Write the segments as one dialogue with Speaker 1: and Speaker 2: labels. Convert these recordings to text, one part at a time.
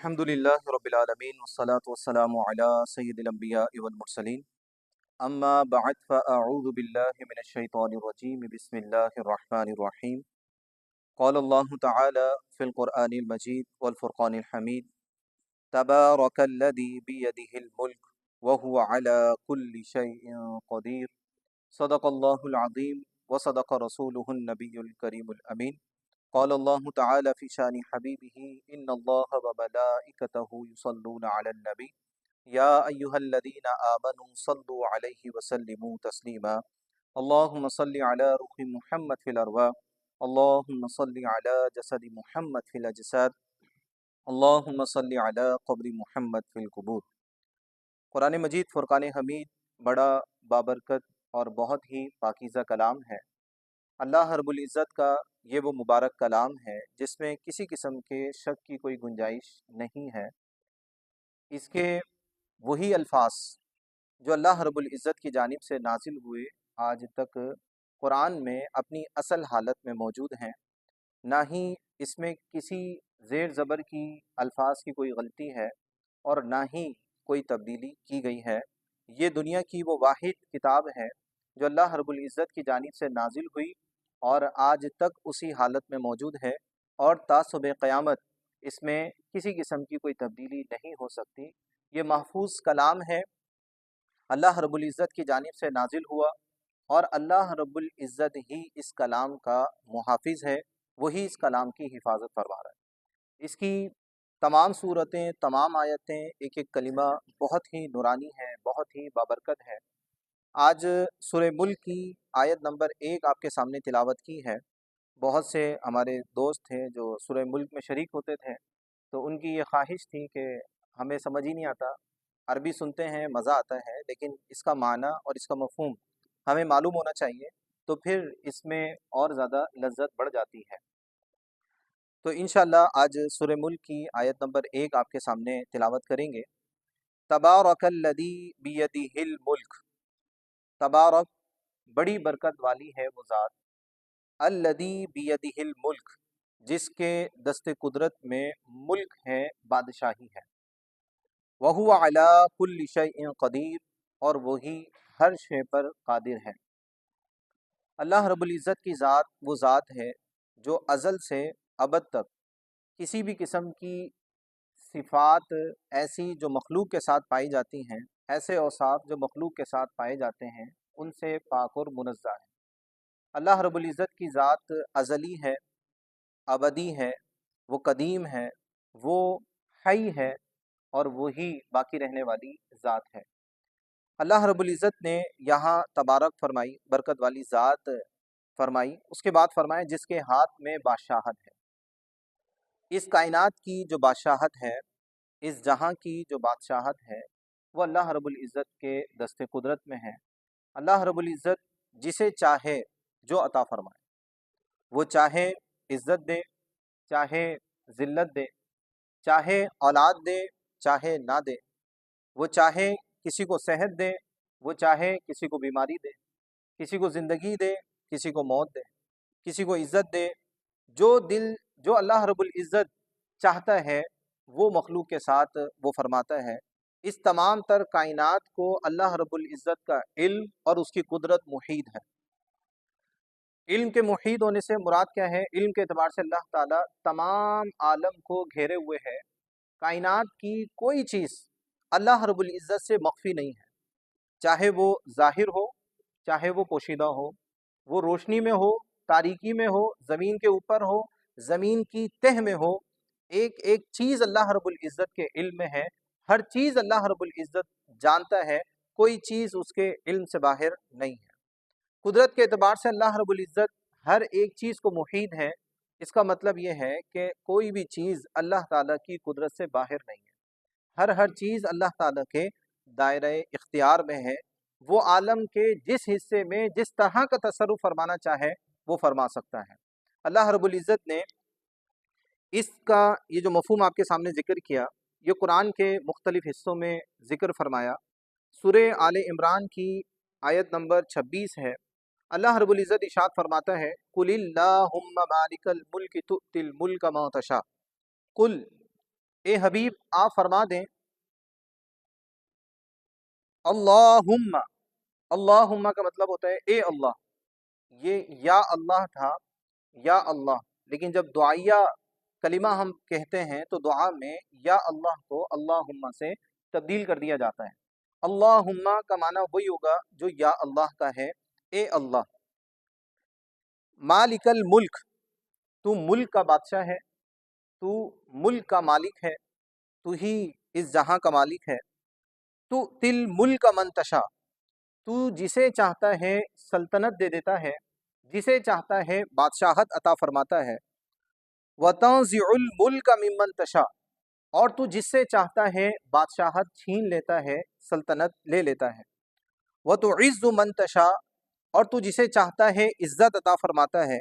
Speaker 1: الحمدللہ رب العالمین والصلاة والسلام علی سید الانبیاء والمرسلین اما بعد فاعوذ باللہ من الشیطان الرجیم بسم اللہ الرحمن الرحیم قال اللہ تعالی فی القرآن المجید والفرقان الحمید تبارک الذی بیدہ الملک وهو علی کل شیء قدیر صدق اللہ العظیم وصدق رسولہ النبی الکریم الامین قال اللہ تعالی فی شان حبیبہ ان اللہ وملائکتہ یصلون علی النبی یا ایہا الذین آمنوا صلوا علیہ وسلموا تسلیما اللہم صل علی روح محمد فی الارواح اللہم صل علی جسد محمد فی الاجساد اللہم صل علی قبر محمد فی القبور۔ قرآن مجید فرقان حمید بڑا بابرکت اور بہت ہی پاکیزہ کلام ہے۔ اللہ رب العزت کا یہ وہ مبارک کلام ہے جس میں کسی قسم کے شک کی کوئی گنجائش نہیں ہے۔ اس کے وہی الفاظ جو اللہ رب العزت کی جانب سے نازل ہوئے آج تک قرآن میں اپنی اصل حالت میں موجود ہیں، نہ ہی اس میں کسی زیر زبر کی الفاظ کی کوئی غلطی ہے اور نہ ہی کوئی تبدیلی کی گئی ہے۔ یہ دنیا کی وہ واحد کتاب ہے جو اللہ رب العزت کی جانب سے نازل ہوئی اور آج تک اسی حالت میں موجود ہے، اور تا صبح قیامت اس میں کسی قسم کی کوئی تبدیلی نہیں ہو سکتی۔ یہ محفوظ کلام ہے، اللہ رب العزت کی جانب سے نازل ہوا اور اللہ رب العزت ہی اس کلام کا محافظ ہے، وہی اس کلام کی حفاظت فرما رہا ہے۔ اس کی تمام صورتیں، تمام آیتیں، ایک ایک کلمہ بہت ہی نورانی ہے، بہت ہی بابرکت ہے۔ آج سورہ ملک کی آیت نمبر 1 آپ کے سامنے تلاوت کی ہے۔ بہت سے ہمارے دوست تھے جو سورہ ملک میں شریک ہوتے تھے، تو ان کی یہ خواہش تھی کہ ہمیں سمجھ ہی نہیں آتا، عربی سنتے ہیں مزہ آتا ہے، لیکن اس کا معنی اور اس کا مفہوم ہمیں معلوم ہونا چاہیے، تو پھر اس میں اور زیادہ لذت بڑھ جاتی ہے۔ تو انشاءاللہ آج سورہ ملک کی آیت نمبر 1 آپ کے سامنے تلاوت کریں گے۔ تبارک الذی بیدہ الملک، تبارک بڑی برکت والی ہے وہ ذات، الذی بیدہ الملک جس کے دست قدرت میں ملک ہے، بادشاہی ہے، وہو علی کل شیء قدیر اور وہی ہر شے پر قادر ہے۔ اللہ رب العزت کی ذات وہ ذات ہے جو ازل سے ابد تک کسی بھی قسم کی صفات ایسی جو مخلوق کے ساتھ پائی جاتی ہیں، ایسے اوصاف جو مخلوق کے ساتھ پائے جاتے ہیں، ان سے پاک اور منزہ ہے۔ اللہ رب العزت کی ذات ازلی ہے، ابدی ہے، وہ قدیم ہے، وہ حی ہے اور وہی باقی رہنے والی ذات ہے۔ اللہ رب العزت نے یہاں تبارک فرمائی، برکت والی ذات فرمائی، اس کے بعد فرمایا جس کے ہاتھ میں بادشاہت ہے۔ اس کائنات کی جو بادشاہت ہے، اس جہاں کی جو بادشاہت ہے، وہ اللہ رب العزت کے دست قدرت میں ہے۔ اللہ رب العزت جسے چاہے جو عطا فرمائے، وہ چاہے عزت دے، چاہے ذلت دے، چاہے اولاد دے، چاہے نہ دے، وہ چاہے کسی کو صحت دے، وہ چاہے کسی کو بیماری دے، کسی کو زندگی دے، کسی کو موت دے، کسی کو عزت دے، جو اللہ رب العزت چاہتا ہے وہ مخلوق کے ساتھ وہ فرماتا ہے۔ اس تمام تر کائنات کو اللہ رب العزت کا علم اور اس کی قدرت محیط ہے۔ علم کے محیط ہونے سے مراد کیا ہے؟ علم کے اعتبار سے اللہ تعالیٰ تمام عالم کو گھیرے ہوئے ہے۔ کائنات کی کوئی چیز اللہ رب العزت سے مخفی نہیں ہے، چاہے وہ ظاہر ہو، چاہے وہ پوشیدہ ہو، وہ روشنی میں ہو، تاریکی میں ہو، زمین کے اوپر ہو، زمین کی تہ میں ہو، ایک ایک چیز اللہ رب العزت کے علم میں ہے۔ ہر چیز اللہ رب العزت جانتا ہے، کوئی چیز اس کے علم سے باہر نہیں ہے۔ قدرت کے اعتبار سے اللہ رب العزت ہر ایک چیز کو محیط ہے۔ اس کا مطلب یہ ہے کہ کوئی بھی چیز اللہ تعالیٰ کی قدرت سے باہر نہیں ہے، ہر چیز اللہ تعالیٰ کے دائرہ اختیار میں ہے۔ وہ عالم کے جس حصے میں جس طرح کا تصرف فرمانا چاہے وہ فرما سکتا ہے۔ اللہ رب العزت نے اس کا یہ جو مفہوم آپ کے سامنے ذکر کیا، یہ قرآن کے مختلف حصوں میں ذکر فرمایا۔ سورہ آل عمران کی آیت نمبر 26 ہے۔ اللہ رب العزت ارشاد فرماتا ہے قُلِ اللَّهُمَّ مَالِكَ الْمُلْكِ تُؤْتِي الْمُلْكَ مَن تَشَاءُ، قل اے حبیب آپ فرما دیں اللہم، اللہم کا مطلب ہوتا ہے اے اللہ، یہ یا اللہ تھا، یا اللہ، لیکن جب دعائیہ کلمہ ہم کہتے ہیں تو دعا میں یا اللہ کو اللہم سے تبدیل کر دیا جاتا ہے۔ اللہم کا معنی وہی ہوگا جو یا اللہ کا ہے، اے اللہ۔ مالک الملک، تو ملک کا بادشاہ ہے، تو ملک کا مالک ہے، تو ہی اس جہاں کا مالک ہے۔ تو تل ملک من تشا، تو جسے چاہتا ہے سلطنت دے دیتا ہے، جسے چاہتا ہے بادشاہت عطا فرماتا ہے۔ وَتَنزِعُ الْمُلْكَ مِمَّن تَشَاءُ، اور تو جس سے چاہتا ہے بادشاہت چھین لیتا ہے، سلطنت لے لیتا ہے۔ وَتُعِزُّ مَن تَشَاءُ، اور تو جسے چاہتا ہے عزت عطا فرماتا ہے۔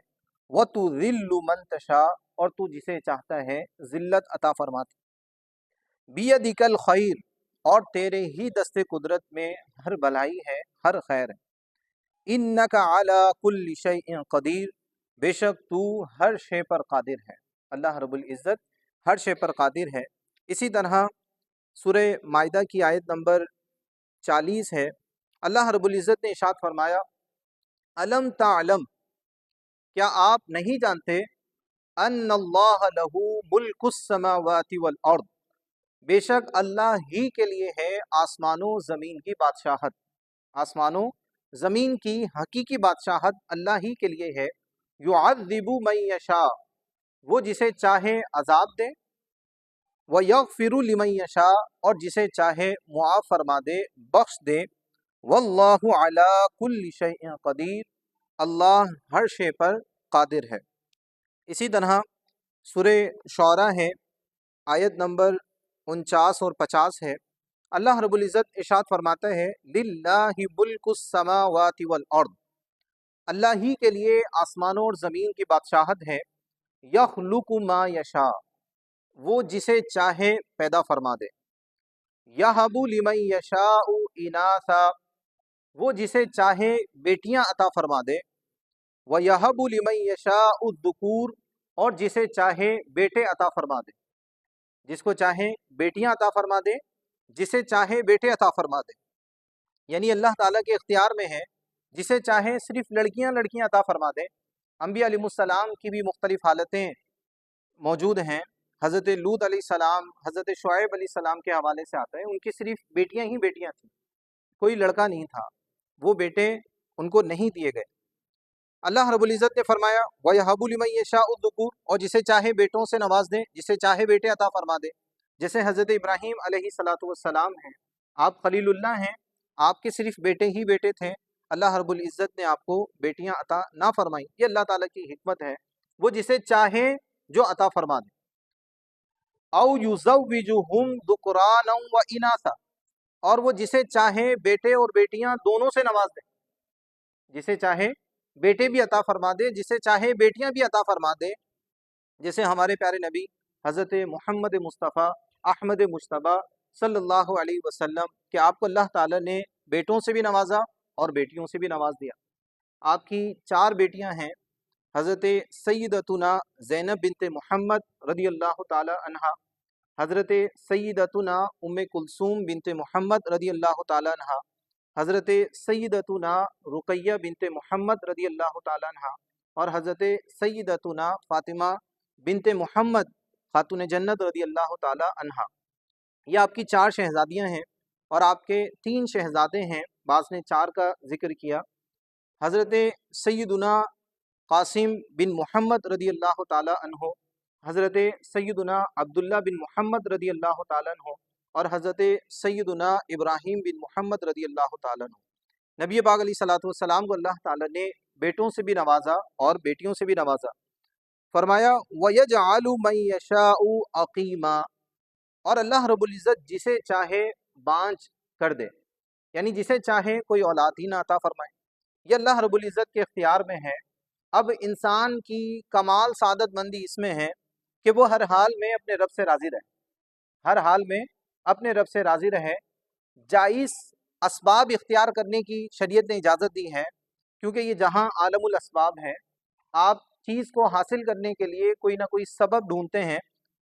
Speaker 1: وَتُذِلُّ مَن تَشَاءُ، اور تو جسے چاہتا ہے ذلت عطا فرماتا ہے۔ بِيَدِكَ الْخَيْرُ، اور تیرے ہی دست قدرت میں ہر بھلائی ہے، ہر خیر ہے۔ اِنَّكَ عَلَى كُلِّ شَيْءٍ قَدِيرٌ، بے شک تو ہر شے پر قادر ہے۔ اللہ رب العزت ہر شے پر قادر ہے۔ اسی طرح سورہ مائدہ کی آیت نمبر 40 ہے، اللہ رب العزت نے ارشاد فرمایا الم تعلم، کیا آپ نہیں جانتے ان اللہ لہ ملک السماوات والارض، بے شک اللہ ہی کے لیے ہے آسمانوں زمین کی بادشاہت، آسمانوں زمین کی حقیقی بادشاہت اللہ ہی کے لیے ہے۔ یعذب من یشاء، وہ جسے چاہے عذاب دے، ویغفر لمن یشاء، اور جسے چاہے معاف فرما دے، بخش دے۔ واللہ علی کل شیء قدیر، اللہ ہر شے پر قادر ہے۔ اسی طرح سورہ شعراء ہے، آیت نمبر 49 اور 50 ہے، اللہ رب العزت ارشاد فرماتا ہے للہ ملک السماوات والارض، اللہ ہی کے لیے آسمانوں اور زمین کی بادشاہت ہے۔ یخلق ما یشاء، وہ جسے چاہے پیدا فرما دے۔ یہب لمن یشاء اناثا، وہ جسے چاہے بیٹیاں عطا فرما دے۔ ویہب لمن یشاء الذکور، اور جسے چاہے بیٹے عطا فرما دے، جس کو چاہے بیٹیاں عطا فرما دے، جسے چاہے بیٹے عطا فرما دے۔ یعنی اللہ تعالیٰ کے اختیار میں ہے، جسے چاہے صرف لڑکیاں عطا فرما دے۔ انبیاء علیہ السلام کی بھی مختلف حالتیں موجود ہیں، حضرت لوط علیہ السلام، حضرت شعیب علیہ السلام کے حوالے سے آتا ہے، ان کی صرف بیٹیاں ہی بیٹیاں تھیں، کوئی لڑکا نہیں تھا، وہ بیٹے ان کو نہیں دیے گئے۔ اللہ رب العزت نے فرمایا وَيَهَبُ لِمَن يَشَاءُ الذُّكُورَ، اور جسے چاہے بیٹوں سے نواز دے، جسے چاہے بیٹے عطا فرما دے۔ جیسے حضرت ابراہیم علیہ السلام ہیں، آپ خلیل اللہ ہیں، آپ کے صرف بیٹے ہی بیٹے تھے، اللہ رب العزت نے آپ کو بیٹیاں عطا نہ فرمائیں، یہ اللہ تعالیٰ کی حکمت ہے، وہ جسے چاہے جو عطا فرما دے۔ او یزوجہم ذکرانا و اناثا، اور وہ جسے چاہے بیٹے اور بیٹیاں دونوں سے نواز دے، جسے چاہے بیٹے بھی عطا فرما دے، جسے چاہے بیٹیاں بھی عطا فرما دے۔ جیسے ہمارے پیارے نبی حضرت محمد مصطفیٰ احمد مجتبیٰ صلی اللہ علیہ وسلم کہ آپ کو اللہ تعالیٰ نے بیٹوں سے بھی نوازا اور بیٹیوں سے بھی نواز دیا۔ آپ کی 4 بیٹیاں ہیں، حضرت سیدتنا زینب بنت محمد رضی اللہ تعالی عنہا، حضرت سیدتنا ام کلثوم بنت محمد رضی اللہ تعالی عنہا، حضرت سیدتنا رقیہ بنت محمد رضی اللہ تعالی عنہا، اور حضرت سیدتنا فاطمہ بنت محمد خاتون جنت رضی اللہ تعالی عنہا۔ یہ آپ کی 4 شہزادیاں ہیں، اور آپ کے 3 شہزادے ہیں، بعض نے 4 کا ذکر کیا۔ حضرت سیدنا قاسم بن محمد رضی اللہ تعالی عنہ، حضرت سیدنا عبداللہ بن محمد رضی اللہ تعالی عنہ، اور حضرت سیدنا ابراہیم بن محمد رضی اللہ تعالی عنہ۔ نبی پاک علیہ الصلوۃ والسلام کو اللہ تعالی نے بیٹوں سے بھی نوازا اور بیٹیوں سے بھی نوازا۔ فرمایا وَيَجْعَلُ مَن يَشَاءُ عَقِيمًا، اور اللہ رب العزت جسے چاہے بانجھ کر دے، یعنی جسے چاہے کوئی اولاد ہی نہ عطا فرمائے، یہ اللہ رب العزت کے اختیار میں ہے۔ اب انسان کی کمال سعادت مندی اس میں ہے کہ وہ ہر حال میں اپنے رب سے راضی رہے، ہر حال میں اپنے رب سے راضی رہے۔ جائز اسباب اختیار کرنے کی شریعت نے اجازت دی ہے، کیونکہ یہ جہاں عالم الاسباب ہے، آپ چیز کو حاصل کرنے کے لیے کوئی نہ کوئی سبب ڈھونڈتے ہیں،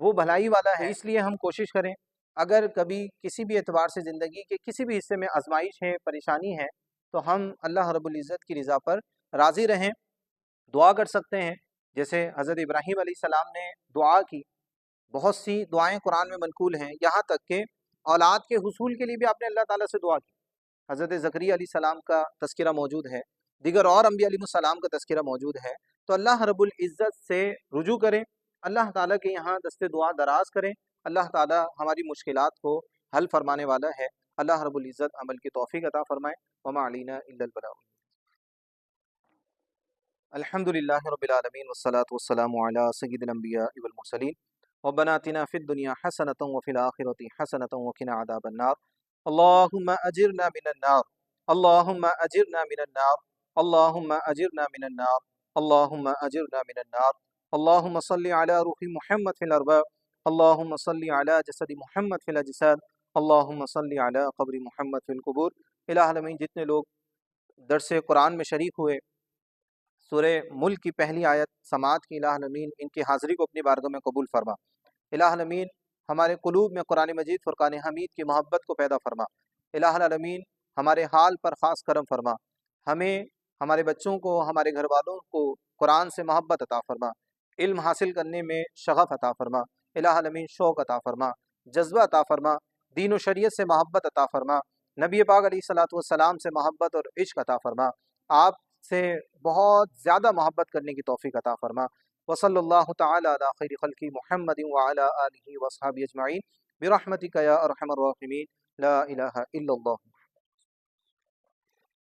Speaker 1: وہ بھلائی والا ہے، اس لیے ہم کوشش کریں اگر کبھی کسی بھی اعتبار سے زندگی کے کسی بھی حصے میں آزمائش ہے، پریشانی ہے، تو ہم اللہ رب العزت کی رضا پر راضی رہیں، دعا کر سکتے ہیں جیسے حضرت ابراہیم علیہ السلام نے دعا کی۔ بہت سی دعائیں قرآن میں منقول ہیں، یہاں تک کہ اولاد کے حصول کے لیے بھی آپ نے اللہ تعالیٰ سے دعا کی۔ حضرت زکریا علیہ السلام کا تذکرہ موجود ہے، دیگر اور انبیاء علیہ السلام کا تذکرہ موجود ہے۔ تو اللہ رب العزت سے رجوع کریں، اللہ تعالیٰ کے یہاں دست دعا دراز کریں، اللہ تعالیٰ ہماری مشکلات کو حل فرمانے والا ہے۔ اللہ رب العزت عمل کی توفیق عطا فرمائے۔ وما علینا الا البلاغ۔ الحمد للہ رب العالمین والصلاة والسلام علی سید الانبیاء والمرسلین ربنا آتنا فی الدنیا حسنۃ وفی الآخرۃ حسنۃ وقنا عذاب النار اللہم اجرنا من النار اللہم اجرنا من النار اللہم اجرنا من النار اللہم اجرنا من النار اللہم صل علی روح محمد فی الارواح اللہم صل علی جسد محمد فی الاجساد اللہم صل علی قبر محمد فی القبور۔ الہ العالمین جتنے لوگ درس قرآن میں شریک ہوئے، سورہ ملک کی پہلی آیت سماعت کی، الہ العالمین ان کی حاضری کو اپنی بارگاہ میں قبول فرما۔ الہ العالمین ہمارے قلوب میں قرآن مجید فرقان حمید کی محبت کو پیدا فرما۔ الہ العالمین ہمارے حال پر خاص کرم فرما، ہمیں، ہمارے بچوں کو، ہمارے گھر والوں کو قرآن سے محبت عطا فرما، علم حاصل کرنے میں شغف عطا فرما۔ الہ العالمین شوق عطا فرما، جذبہ عطا فرما، دین و شریعت سے محبت عطا فرما، نبی پاک علیہ الصلوۃ والسلام سے محبت اور عشق عطا فرما، آپ سے بہت زیادہ محبت کرنے کی توفیق عطا فرما۔ وصلی اللہ تعالی علی خیر خلق محمد وعلی آلہ وصحبہ اجمعین برحمتک یا ارحم الراحمین، لا الہ الا اللہ۔